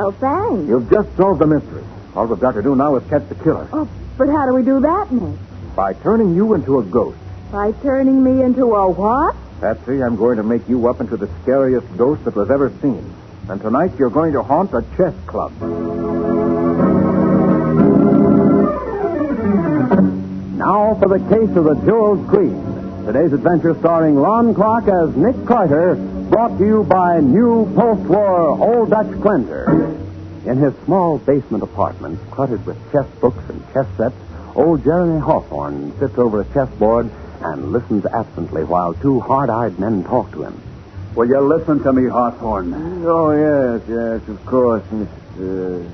Oh, thanks. You've just solved the mystery. All we've got to do now is catch the killer. Oh, but how do we do that, Nick? By turning you into a ghost. By turning me into a what? Patsy, I'm going to make you up into the scariest ghost that was ever seen. And tonight you're going to haunt a chess club. Now for the case of the Jeweled Queen. Today's adventure starring Lon Clark as Nick Carter, brought to you by new post-war Old Dutch Cleanser. In his small basement apartment, cluttered with chess books and chess sets, old Jeremy Hawthorne sits over a chessboard and listens absently while two hard-eyed men talk to him. Will you listen to me, Hawthorne? Oh, yes, of course, Mr.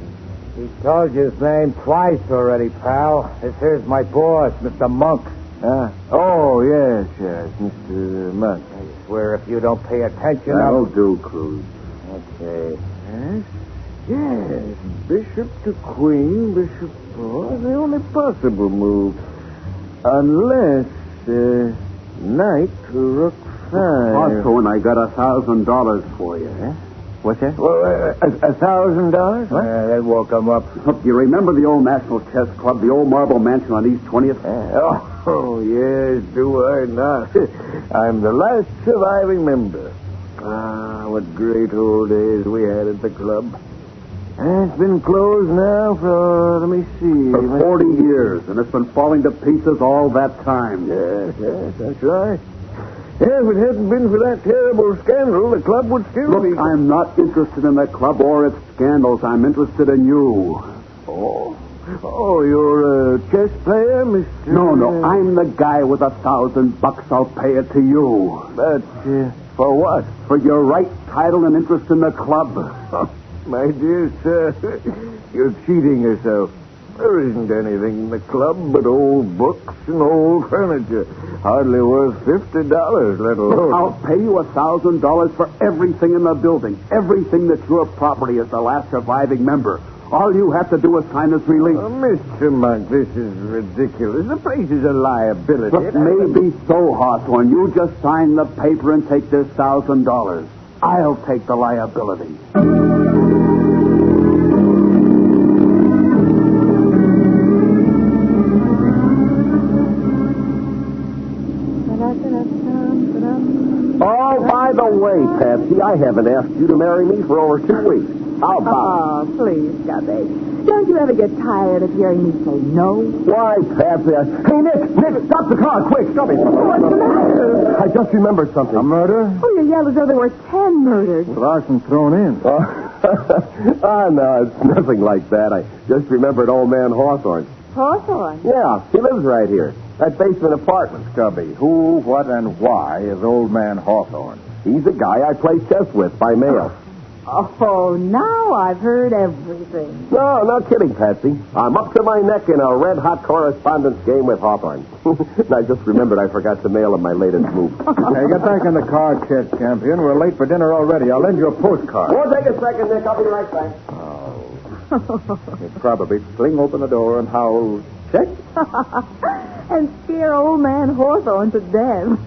He told you his name twice already, pal. This here's my boss, Mr. Monk. Oh, yes, Mr. Monk. I swear if you don't pay attention, That'll do, Cruz. Okay. Yes, bishop to queen, bishop... Oh, the only possible move. Unless, knight to rook 5. Hawthorne, I got $1,000 for you. What's that? Well, $1,000? What? That woke him up. Look, you remember the old National Chess Club, the old marble mansion on East 20th? Oh, yes, do I not? I'm the last surviving member. Ah, what great old days we had at the club. It's been closed now for, let me see. For 40 years, and it's been falling to pieces all that time. Yes, that's right. Yeah, if it hadn't been for that terrible scandal, the club would still be... Look, I'm not interested in that club or its scandals. I'm interested in you. Oh, you're a chess player, Mr... No, I'm the guy with $1,000. I'll pay it to you. But for what? For your right title and interest in the club. My dear sir, you're cheating yourself. There isn't anything in the club but old books and old furniture. Hardly worth $50, let alone... I'll pay you $1,000 for everything in the building. Everything that's your property as the last surviving member. All you have to do is sign this release. Mr. Monk, this is ridiculous. The place is a liability. Look, maybe so, Hawthorne. You just sign the paper and take this $1,000. I'll take the liability. Oh, by the way, Patsy, I haven't asked you to marry me for over 2 weeks. How about Oh, please, Scubby. Don't you ever get tired of hearing me say no? Why, Patsy? Hey, Nick, stop the car, quick, Scubby. What's the matter? I just remembered something. A murder? Oh, you yelled as though there were 10 murdered. Larson thrown in. No, it's nothing like that. I just remembered old man Hawthorne. Hawthorne? Yeah, he lives right here. That basement apartment. Scubby, who, what, and why is old man Hawthorne? He's a guy I play chess with by mail. Oh, now I've heard everything. No kidding, Patsy. I'm up to my neck in a red-hot correspondence game with Hawthorne. And I just remembered I forgot to mail him my latest move. Hey, get back in the car, chess champion. We're late for dinner already. I'll lend you a postcard. Won't take a second, Nick. I'll be right back. He'd probably fling open the door and howl, check. And scare old man Hawthorne to death.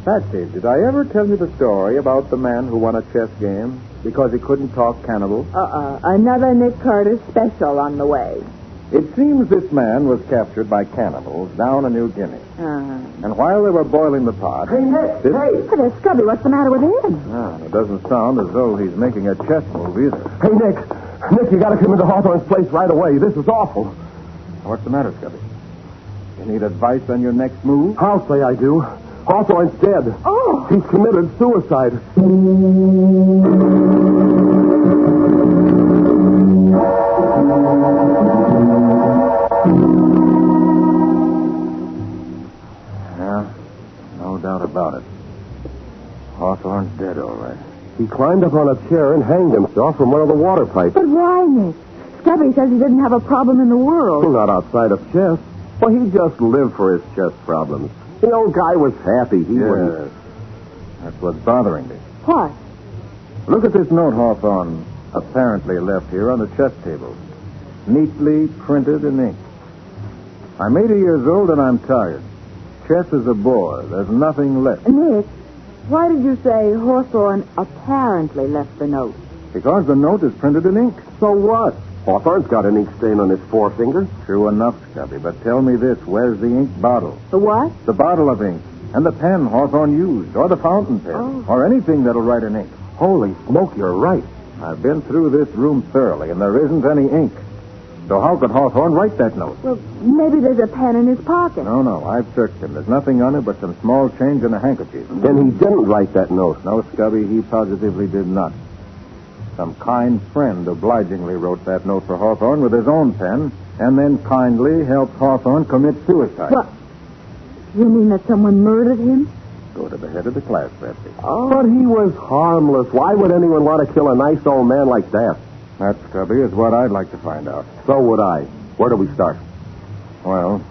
Patsy, did I ever tell you the story about the man who won a chess game because he couldn't talk cannibal? Another Nick Carter special on the way. It seems this man was captured by cannibals down in New Guinea. And while they were boiling the pot... Hey, Nick, hey! Hey, there's Scubby. What's the matter with him? It doesn't sound as though he's making a chess move either. Hey, Nick, you gotta come into Hawthorne's place right away. This is awful. What's the matter, Scubby? You need advice on your next move? I'll say I do. Hawthorne's dead. Oh! He's committed suicide. Yeah, no doubt about it. Hawthorne's dead, all right. He climbed up on a chair and hanged himself from one of the water pipes. But why, Nick? Scubby says he didn't have a problem in the world. Well, not outside of chess. Well, he just lived for his chess problems. The old guy was happy. He wouldn't... That's what's bothering me. What? Look at this note Hawthorne apparently left here on the chess table. Neatly printed in ink. I'm 80 years old and I'm tired. Chess is a bore. There's nothing left. Nick, Why did you say Hawthorne apparently left the note? Because the note is printed in ink. So what? Hawthorne's got an ink stain on his forefinger. True enough, Scubby, but tell me this. Where's the ink bottle? The what? The bottle of ink. And the pen Hawthorne used, or the fountain pen, or anything that'll write in ink. Holy smoke, you're right. I've been through this room thoroughly, and there isn't any ink. So how could Hawthorne write that note? Well, maybe there's a pen in his pocket. No, I've searched him. There's nothing on it but some small change and a handkerchief. Then he didn't write that note. No, Scubby, he positively did not. Some kind friend obligingly wrote that note for Hawthorne with his own pen, and then kindly helped Hawthorne commit suicide. What? You mean that someone murdered him? Go to the head of the class, Patsy. Oh. But he was harmless. Why would anyone want to kill a nice old man like that? That, Scubby, is what I'd like to find out. So would I. Where do we start? Well,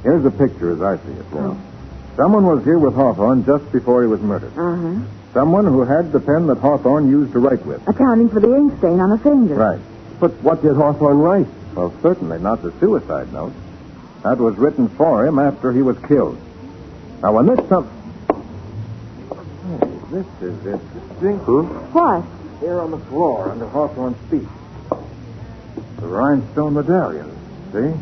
here's the picture as I see it now. Someone was here with Hawthorne just before he was murdered. Uh-huh. Someone who had the pen that Hawthorne used to write with. Accounting for the ink stain on the finger. Right. But what did Hawthorne write? Well, certainly not the suicide note. That was written for him after he was killed. Now, when this Hey, this is interesting. What? Here on the floor under Hawthorne's feet. The rhinestone medallion, see?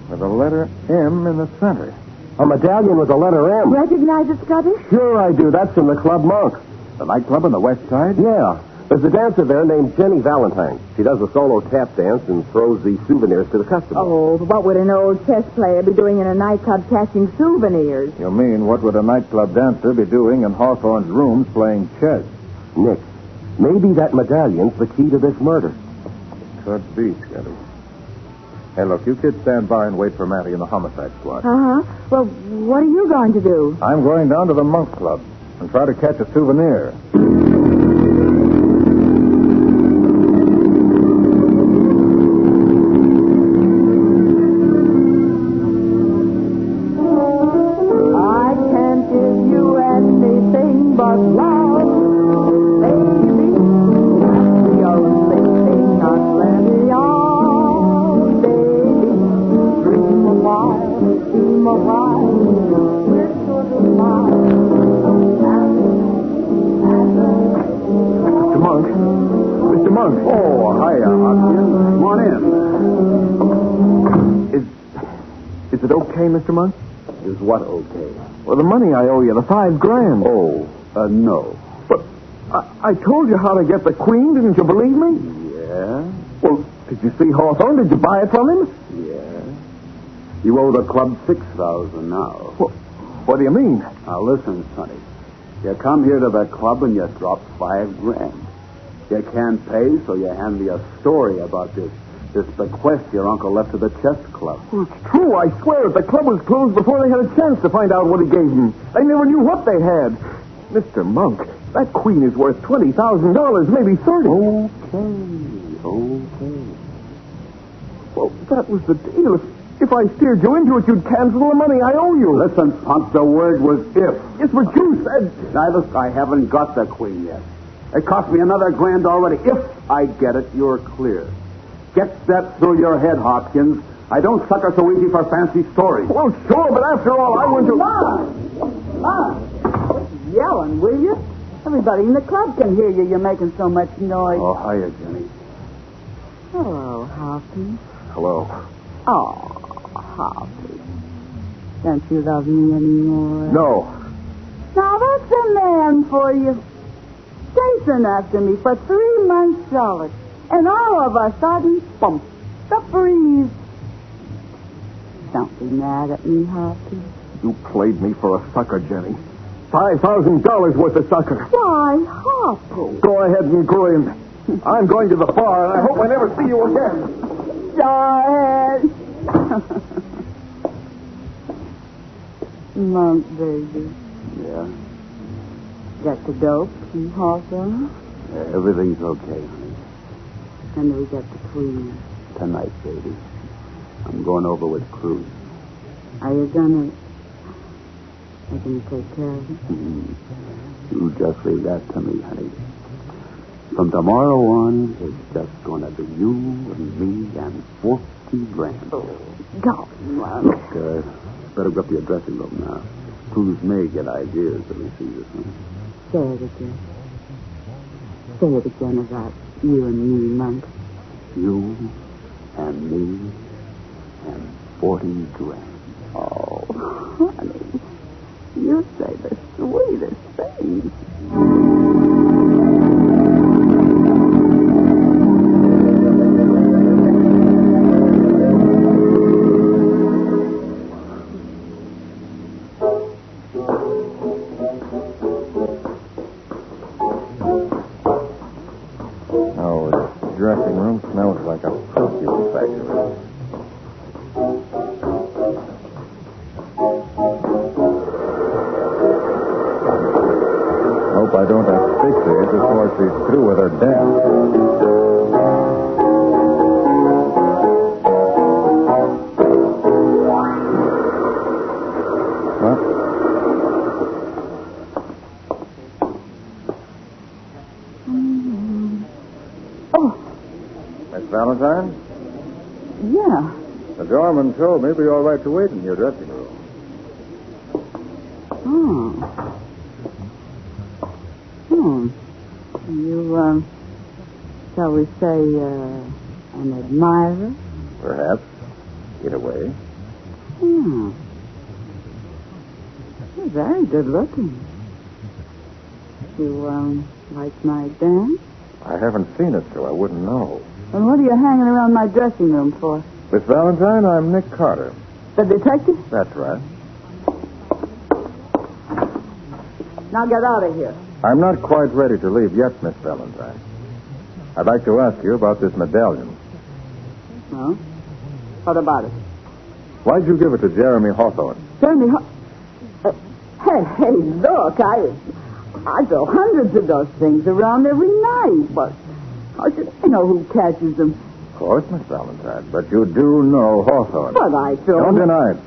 With the letter M in the center. A medallion with the letter M. Recognize it, Scubby? Sure I do. That's from the Club Monk. The nightclub on the west side? Yeah. There's a dancer there named Jenny Valentine. She does a solo tap dance and throws the souvenirs to the customers. Oh, what would an old chess player be doing in a nightclub cashing souvenirs? You mean, what would a nightclub dancer be doing in Hawthorne's rooms playing chess? Nick, maybe that medallion's the key to this murder. Could be, Scubby. Hey, look, you kids stand by and wait for Matty in the homicide squad. Uh-huh. Well, what are you going to do? I'm going down to the Monk Club and try to catch a souvenir. I can't give you anything but love, baby. That's the only thing I've plenty of, baby. Dream a while, we're sort of Mr. Monk. Oh, hiya, Hopkins. Come on in. Is it okay, Mr. Monk? Is what okay? Well, the money I owe you, the $5,000. Oh, no. But I told you how to get the queen. Didn't you believe me? Yeah. Well, did you see Hawthorne? Did you buy it from him? Yeah. You owe the club $6,000 now. What do you mean? Now, listen, Sonny. You come here to the club and you drop $5,000. You can't pay, so you hand me a story about this bequest your uncle left to the chess club. Well, it's true, I swear it. The club was closed before they had a chance to find out what he gave them. They never knew what they had. Mr. Monk, that queen is worth $20,000, maybe $30,000. Okay. Well, that was the deal. If I steered you into it, you'd cancel the money I owe you. Listen, Punk, the word was if. Yes, but you said... Now, look, I haven't got the queen yet. It cost me another $1,000 already. If I get it, you're clear. Get that through your head, Hopkins. I don't sucker so easy for fancy stories. Well, sure, but after all, I went to... Mom! Yelling, will you? Everybody in the club can hear you. You're making so much noise. Oh, hiya, Jenny. Hello, Hopkins. Hello. Oh, Hopkins. Don't you love me anymore? No. Now, that's a man for you. Chasing after me for 3 months solid. And all of a sudden, bump, the freeze. Don't be mad at me, Hopkins. You played me for a sucker, Jenny. $5,000 worth of sucker. Why, Hopkins? Go ahead and grin. I'm going to the bar, and I hope I never see you again. Go ahead. Monk, baby. Yeah? Got the dope and Hawthorne? Everything's okay, honey. And we got the queen. Tonight, baby. I'm going over with Cruz. Are you gonna take care of it? You just leave that to me, honey. From tomorrow on, it's just going to be you and me and $40,000. Oh, golly, Monk. Look, better go up to your dressing room now. Crews may get ideas if we see this one. Say it again. Say it again about you and me, Monk. You and me and 40 grand. Oh, honey. You say the sweetest things. Dressing room smells like a perfume factory. Hope I don't asphyxiate before she's through with her dance. What? Valentine? Yeah. The doorman told me it'd be all right to wait in your dressing room. You, shall we say, an admirer? Perhaps. In a way. You're very good looking. You, like my dance? I haven't seen it, so I wouldn't know. And what are you hanging around my dressing room for? Miss Valentine, I'm Nick Carter. The detective? That's right. Now get out of here. I'm not quite ready to leave yet, Miss Valentine. I'd like to ask you about this medallion. Oh? What about it? Why'd you give it to Jeremy Hawthorne? Jeremy Hey, look, I throw hundreds of those things around every night, but how should I know who catches them? Of course, Miss Valentine, but you do know Hawthorne. But I throw Don't deny it.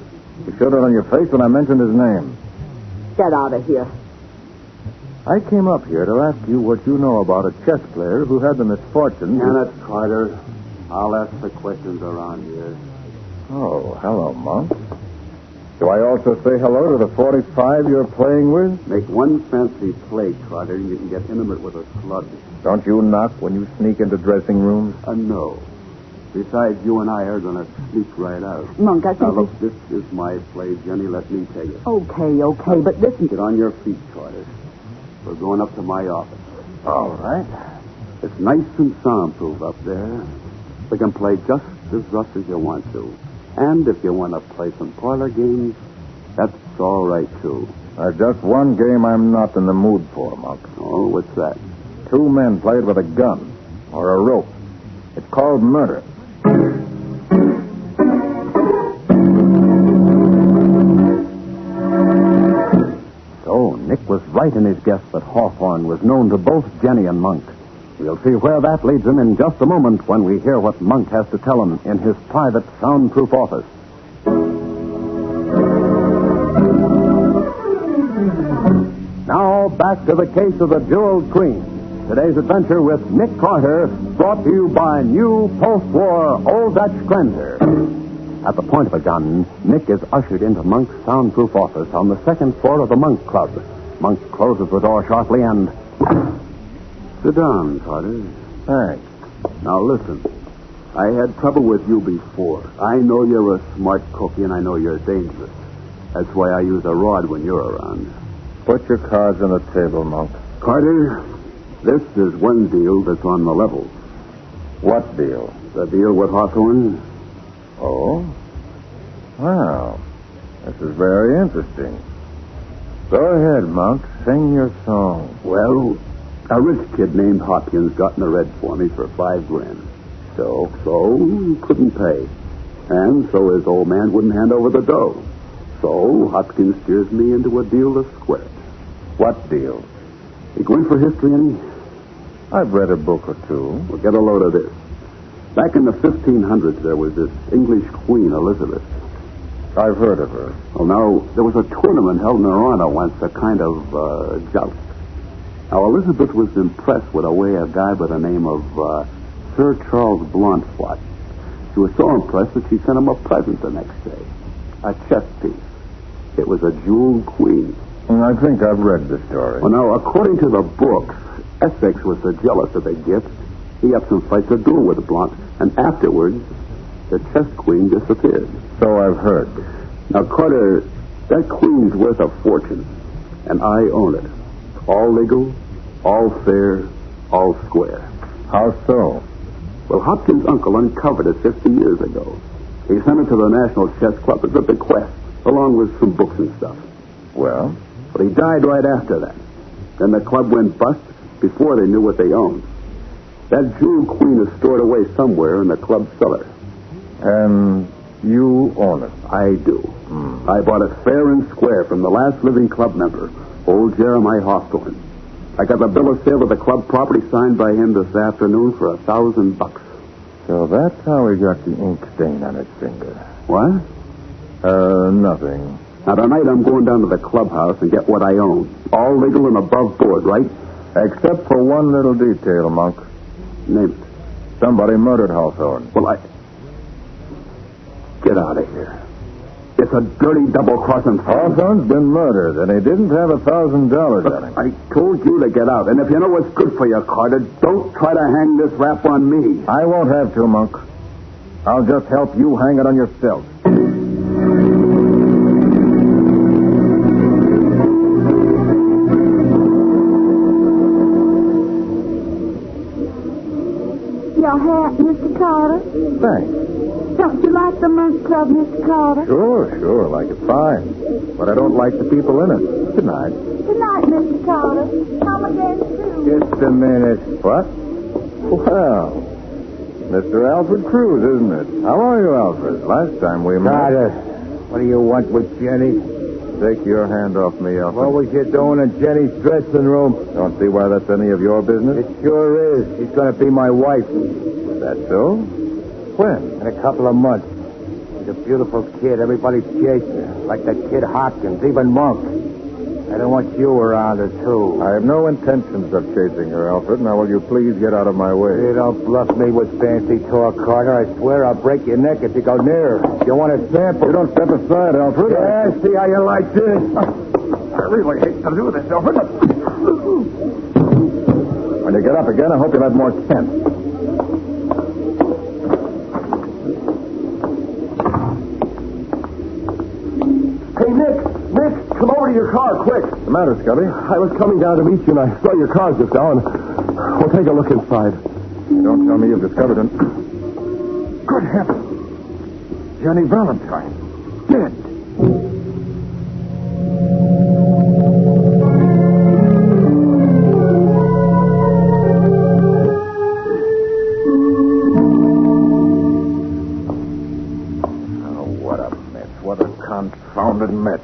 You showed it on your face when I mentioned his name. Get out of here. I came up here to ask you what you know about a chess player who had the misfortune... Janet Carter, I'll ask the questions around here. Oh, hello, Monk. Do I also say hello to the 45 you're playing with? Make one fancy play, Carter, and you can get intimate with a slug. Don't you knock when you sneak into dressing rooms? No. Besides, you and I are going to sneak right out. Monk, I think... Now, look, this is my play, Jenny. Let me take it. Okay, but listen... Get on your feet, Carter. We're going up to my office. All right. It's nice and soundproof up there. We can play just as rough as you want to. And if you want to play some parlor games, that's all right, too. There's just one game I'm not in the mood for, Monk. Oh, what's that? Two men played with a gun or a rope. It's called murder. So Nick was right in his guess that Hawthorne was known to both Jenny and Monk. We'll see where that leads him in just a moment when we hear what Monk has to tell him in his private soundproof office. Now, back to the case of the Jeweled Queen. Today's adventure with Nick Carter, brought to you by new post-war Old Dutch cleanser. At the point of a gun, Nick is ushered into Monk's soundproof office on the second floor of the Monk Club. Monk closes the door sharply and... Sit down, Carter. Thanks. Now, listen. I had trouble with you before. I know you're a smart cookie, and I know you're dangerous. That's why I use a rod when you're around. Put your cards on the table, Monk. Carter, this is one deal that's on the level. What deal? The deal with Hawthorne. Oh? Well, this is very interesting. Go ahead, Monk. Sing your song. Well, a rich kid named Hopkins got in the red for me for $5 grand. So he couldn't pay. And so his old man wouldn't hand over the dough. So Hopkins steers me into a deal to square it. What deal? You going for history, any? I've read a book or two. Well, get a load of this. Back in the 1500s, there was this English queen, Elizabeth. I've heard of her. Well, now, there was a tournament held in Toronto once, a kind of joust. Now, Elizabeth was impressed with the way a guy by the name of Sir Charles Blount fought. She was so impressed that she sent him a present the next day. A chess piece. It was a jeweled queen. I think I've read the story. Well, now, according to the books, Essex was so jealous of the gift, he up some fights a duel with Blunt, and afterwards, the chess queen disappeared. So I've heard. Now, Carter, that queen's worth a fortune, and I own it. All legal, all fair, all square. How so? Well, Hopkins' uncle uncovered it 50 years ago. He sent it to the National Chess Club as a bequest, along with some books and stuff. Well? But he died right after that. Then the club went bust before they knew what they owned. That jewel queen is stored away somewhere in the club cellar. And you own it? I do. I bought it fair and square from the last living club member, old Jeremiah Hawthorne. I got the bill of sale of the club property signed by him this afternoon for $1,000. So that's how he got the ink stain on his finger. What? Nothing. Now, tonight I'm going down to the clubhouse and get what I own. All legal and above board, right? Except for one little detail, Monk. Name it. Somebody murdered Hawthorne. Well, Get out of here. It's a dirty double-crossing... Hawthorne's been murdered, and he didn't have $1,000 on him. I told you to get out. And if you know what's good for you, Carter, don't try to hang this rap on me. I won't have to, Monk. I'll just help you hang it on yourself. Your hat, Mr. Carter? Thanks. Don't you like the Monk Club, Mr. Carter? Sure, like it fine. But I don't like the people in it. Good night. Good night, Mr. Carter. Come again, too. Just a minute. What? Well, Mr. Alfred Cruz, isn't it? How are you, Alfred? Last time we met... Carter, what do you want with Jenny? Take your hand off me, Alfred. What was you doing in Jenny's dressing room? Don't see why that's any of your business. It sure is. She's going to be my wife. Is that so? When? In a couple of months. She's a beautiful kid. Everybody's chasing her. Like that kid Hopkins, even Monk. I don't want you around her, too. I have no intentions of chasing her, Alfred. Now, will you please get out of my way? You don't bluff me with fancy talk, Carter. I swear I'll break your neck if you go near her. You want a sample? You don't step aside, Alfred. Yeah, see how you like this. I really hate to do this, Alfred. When you get up again, I hope you'll have more sense. Hey, Nick, come over to your car, quick. What's the matter, Scubby? I was coming down to meet you, and I saw your car just now, and we'll take a look inside. Don't tell me you've discovered him. Good heavens. Jenny Valentine. Dead. Confounded mess.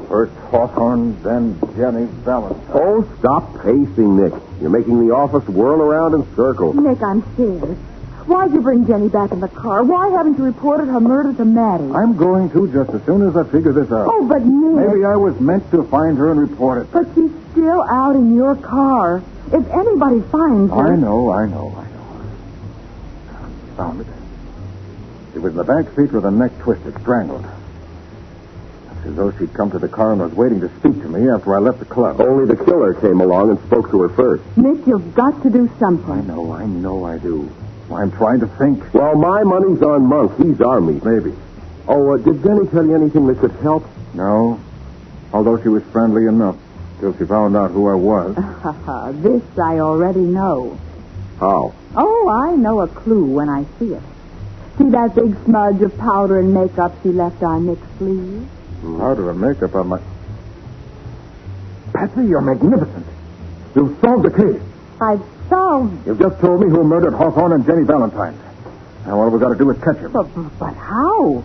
First Hawthorne, then Jenny Valentine. Oh, stop pacing, Nick. You're making the office whirl around in circles. Nick, I'm scared. Why'd you bring Jenny back in the car? Why haven't you reported her murder to Maddie? I'm going to just as soon as I figure this out. Oh, but Nick... Maybe I was meant to find her and report it. But she's still out in your car. If anybody finds her... I know. Found it. She was in the back seat with her neck twisted, strangled. It's as though she'd come to the car and was waiting to speak to me after I left the club. Only the killer came along and spoke to her first. Nick, you've got to do something. I know I do. I'm trying to think. Well, my money's on Monk. He's our meat. Maybe. Oh, did Jenny tell you anything that could help? No. Although she was friendly enough till she found out who I was. This I already know. How? Oh, I know a clue when I see it. See that big smudge of powder and makeup she left on Nick's sleeve? Powder and makeup on my... Patsy, you're magnificent. You've solved the case. I've solved... You've just told me who murdered Hawthorne and Jenny Valentine. Now all we've got to do is catch him. But how?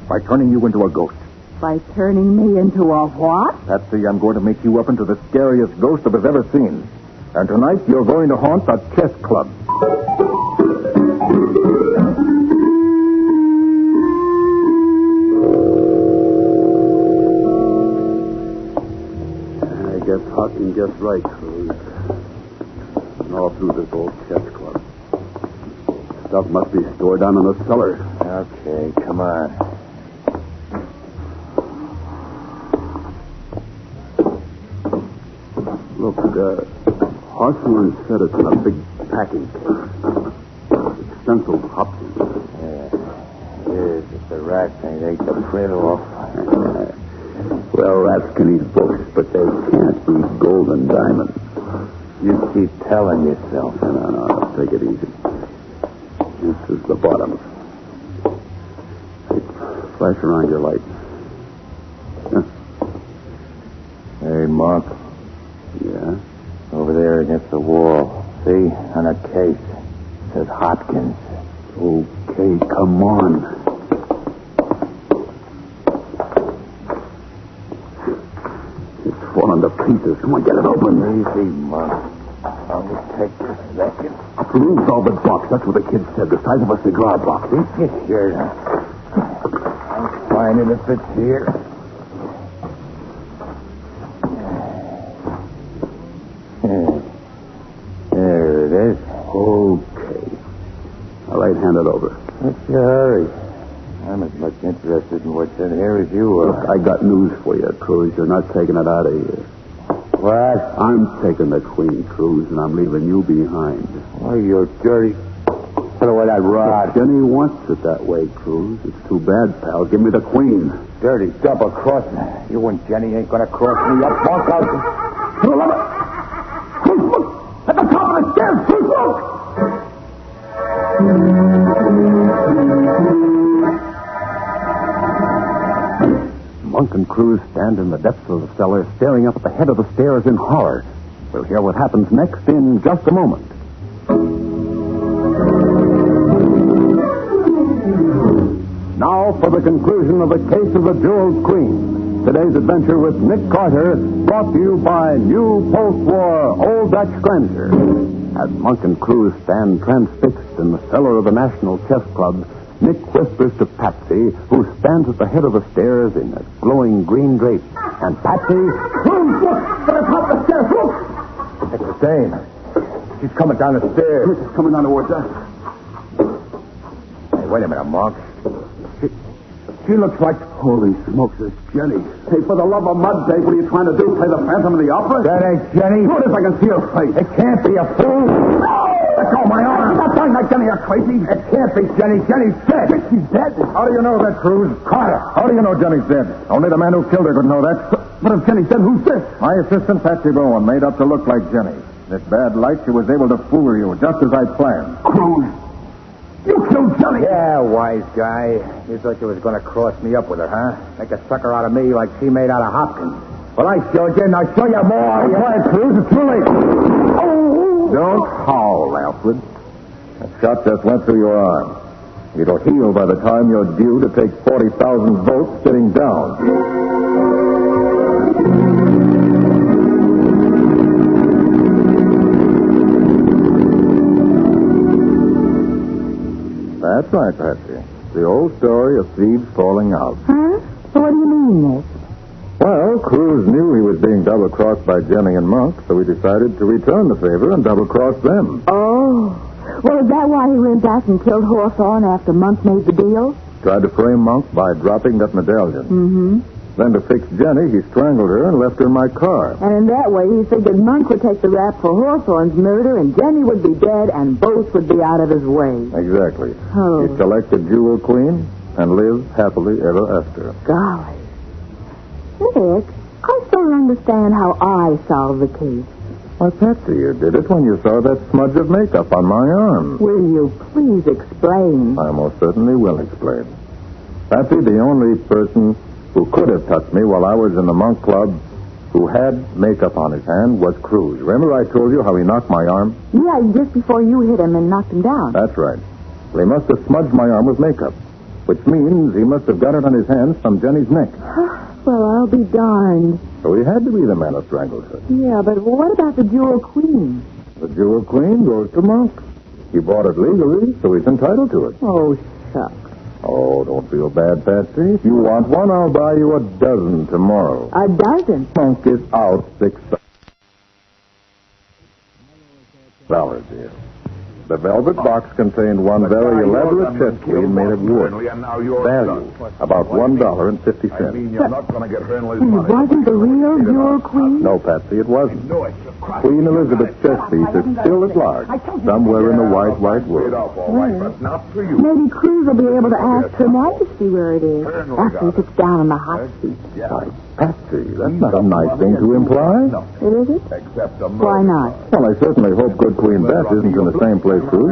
By turning you into a ghost. By turning me into a what? Patsy, I'm going to make you up into the scariest ghost that was ever seen. And tonight you're going to haunt the chess club. I guess Hawkins guessed right, Cruz. And all through this old chess club. Stuff must be stored down in the cellar. Okay, come on. Look, Hawthorne said it's in a big packing case. It's stenciled Hopkins. Yes, it's the rat thing. They ate the print off. Well, that's Kenny's books, but they can't be gold and diamonds. You keep telling yourself. No, take it easy. This is the bottom. Hey, flash around your light. Huh? Hey, Mark. Yeah? Over there against the wall. See? On a case. It says Hopkins. Okay, come on. It's falling to pieces. Come on, get it open. Easy, Mark. Only take a second. A blue velvet box. That's what the kid said. The size of a cigar box. Get here. I'll find it if it's here. There it is. Okay. All right, hand it over. What's your hurry? I'm as much interested in what's in here as you are. Look, I got news for you, Cruz. You're not taking it out of here. What? I'm taking the Queen, Cruz, and I'm leaving you behind. Oh, you're dirty. Put away that rod. Jenny wants it that way, Cruz. It's too bad, pal. Give me the Queen. Dirty double crossing. You and Jenny ain't gonna cross me up, Mark. For the love of... Cruz, look! At the top of the stairs, Cruz, look! Monk and Cruz stand in the depths of the cellar, staring up at the head of the stairs in horror. We'll hear what happens next in just a moment. Now for the conclusion of the case of the Jeweled Queen. Today's adventure with Nick Carter, brought to you by new post-war Old Dutch Cleanser. As Monk and Cruz stand transfixed in the cellar of the National Chess Club, Nick whispers to Patsy, who stands at the head of the stairs in a glowing green drape. And Patsy... Cruz, look! At the top of the stairs, look! It's the same. She's coming down the stairs. She's coming down towards us. Hey, wait a minute, Mark. She looks like... Holy smokes, it's Jenny. Hey, for the love of mud, Dave, what are you trying to do? Play the Phantom of the Opera? That ain't Jenny. Sure it is, I can see her face. It can't be a fool. Let go of my arm. Stop trying that Jenny, you're crazy. It can't be Jenny. Jenny's dead. She's dead? How do you know that, Cruz? Carter. How do you know Jenny's dead? Only the man who killed her could know that. But if Jenny's dead, who's this? My assistant, Patsy Bowen, made up to look like Jenny. This bad light, she was able to fool you, just as I planned. Cruz. You killed Jenny. Yeah, wise guy. You thought you was going to cross me up with her, huh? Make a sucker out of me like she made out of Hopkins. Well, I showed you, and I'll show you more. Quiet, Cruz. It's too late. Oh! Don't howl, Alfred. That shot just went through your arm. It'll heal by the time you're due to take 40,000 volts sitting down. That's right, Patsy. The old story of thieves falling out. Huh? What do you mean, Nick? Well, Cruz knew he was being double-crossed by Jenny and Monk, so he decided to return the favor and double-cross them. Oh. Well, is that why he went back and killed Hawthorne after Monk made the deal? Tried to frame Monk by dropping that medallion. Mm-hmm. Then to fix Jenny, he strangled her and left her in my car. And in that way, he figured Monk would take the rap for Hawthorne's murder, and Jenny would be dead, and both would be out of his way. Exactly. Oh. He selected Jewel Queen and lived happily ever after. Golly. Nick, I still don't understand how I solved the case. Why, Patsy, you did it when you saw that smudge of makeup on my arm. Will you please explain? I most certainly will explain. Patsy, the only person who could have touched me while I was in the Monk Club who had makeup on his hand was Cruz. Remember I told you how he knocked my arm? Yeah, just before you hit him and knocked him down. That's right. Well, he must have smudged my arm with makeup, which means he must have got it on his hands from Jenny's neck. Well, I'll be darned. So he had to be the man who strangled her. Yeah, but what about the Jewel Queen? The Jewel Queen goes to Monk. He bought it legally, so he's entitled to it. Oh, shucks. Oh, don't feel bad, Patsy. If you want one, I'll buy you a dozen tomorrow. A dozen? Monk is out $6. Dear. The velvet box contained one very elaborate chest queen made of wood. Value, about $1.50. You're not going to get her And it wasn't the real jewel queen? No, Patsy, it wasn't. Queen Elizabeth's chest piece is still at large, somewhere in the wide, wide world. Maybe Cruz will be able to ask Her Majesty where it is after he sits down in the hot seat. Patsy, that's not a nice thing to imply. Is it? Why not? Well, I certainly hope good Queen Bess isn't in the same place Cruz